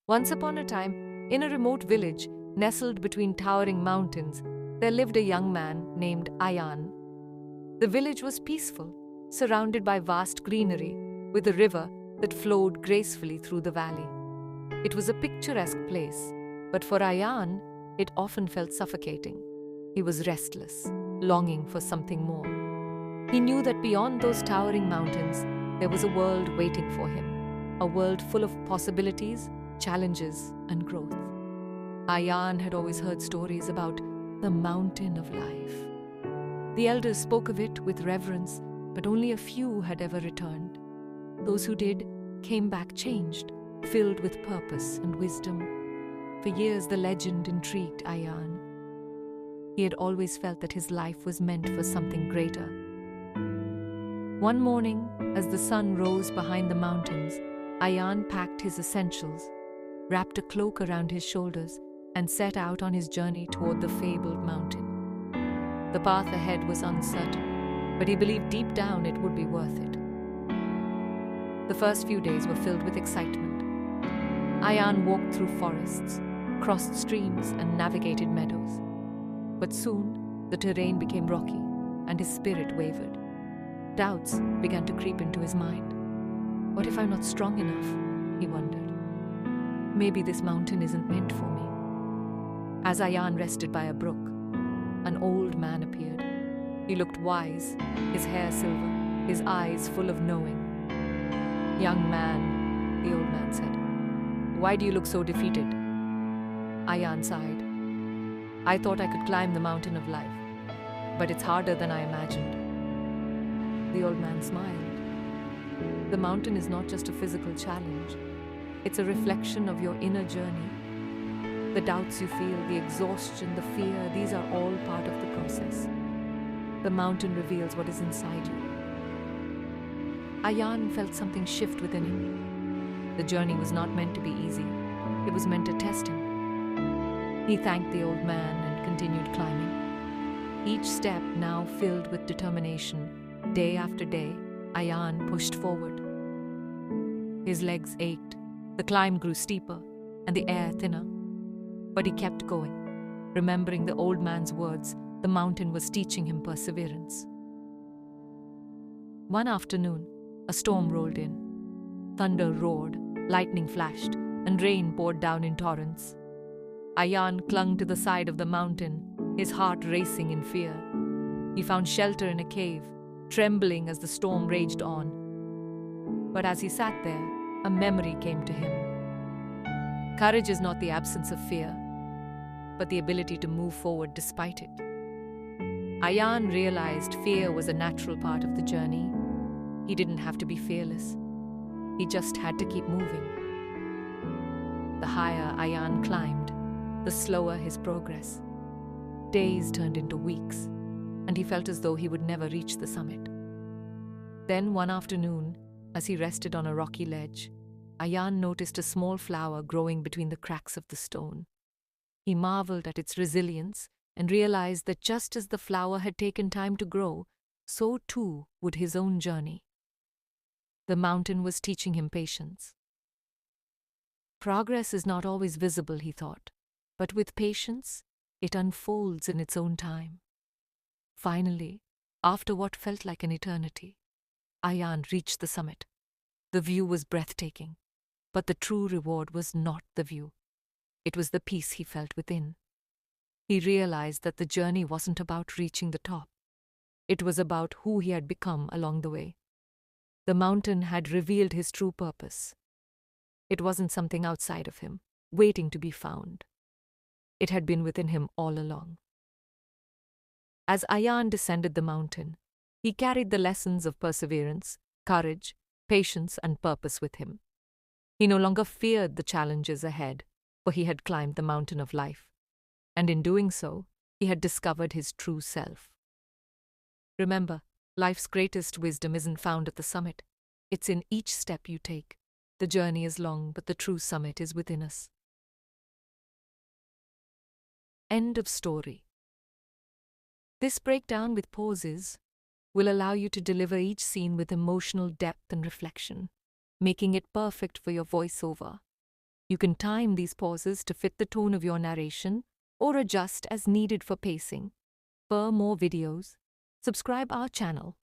Once upon a time, in a remote village nestled between towering mountains, there lived a young man named Ayan. The village was peaceful, surrounded by vast greenery, with a river that flowed gracefully through the valley. It was a picturesque place, but for Ayan, it often felt suffocating. He was restless, longing for something more. He knew that beyond those towering mountains, there was a world waiting for him, a world full of possibilities, challenges, and growth. Ayan had always heard stories about the mountain of life. The elders spoke of it with reverence, but only a few had ever returned. Those who did came back changed, filled with purpose and wisdom. For years, the legend intrigued Ayan. He had always felt that his life was meant for something greater. One morning, as the sun rose behind the mountains, Ayan packed his essentials, wrapped a cloak around his shoulders, and set out on his journey toward the fabled mountain. The path ahead was uncertain, but he believed deep down it would be worth it. The first few days were filled with excitement. Ayan walked through forests, crossed streams, and navigated meadows. But soon, the terrain became rocky, and his spirit wavered. Doubts began to creep into his mind. What if I'm not strong enough? He wondered. Maybe this mountain isn't meant for me. As Ayan rested by a brook, an old man appeared. He looked wise, his hair silver, his eyes full of knowing. "Young man," the old man said, "why do you look so defeated?" Ayan sighed. "I thought I could climb the mountain of life, but it's harder than I imagined." The old man smiled. The mountain is not just a physical challenge. It's a reflection of your inner journey. The doubts you feel, the exhaustion, the fear, these are all part of the process. The mountain reveals what is inside you. Ayan felt something shift within him. The journey was not meant to be easy. It was meant to test him. He thanked the old man and continued climbing. Each step now filled with determination. Day after day, Ayan pushed forward. His legs ached, the climb grew steeper, and the air thinner. But he kept going, remembering the old man's words. The mountain was teaching him perseverance. One afternoon, a storm rolled in. Thunder roared, lightning flashed, and rain poured down in torrents. Ayan clung to the side of the mountain, his heart racing in fear. He found shelter in a cave, trembling as the storm raged on. But as he sat there, a memory came to him. Courage is not the absence of fear, but the ability to move forward despite it. Ayan realized fear was a natural part of the journey. He didn't have to be fearless. He just had to keep moving. The higher Ayan climbed, the slower his progress. Days turned into weeks, and he felt as though he would never reach the summit. Then one afternoon, as he rested on a rocky ledge, Ayan noticed a small flower growing between the cracks of the stone. He marveled at its resilience and realized that just as the flower had taken time to grow, so too would his own journey. The mountain was teaching him patience. Progress is not always visible, he thought, but with patience, it unfolds in its own time. Finally, after what felt like an eternity, Ayan reached the summit. The view was breathtaking, but the true reward was not the view. It was the peace he felt within. He realized that the journey wasn't about reaching the top. It was about who he had become along the way. The mountain had revealed his true purpose. It wasn't something outside of him, waiting to be found. It had been within him all along. As Ayan descended the mountain, he carried the lessons of perseverance, courage, patience, and purpose with him. He no longer feared the challenges ahead, for he had climbed the mountain of life, and in doing so, he had discovered his true self. Remember, life's greatest wisdom isn't found at the summit. It's in each step you take. The journey is long, but the true summit is within us. End of story. This breakdown with pauses will allow you to deliver each scene with emotional depth and reflection, making it perfect for your voiceover. You can time these pauses to fit the tone of your narration or adjust as needed for pacing. For more videos, subscribe our channel.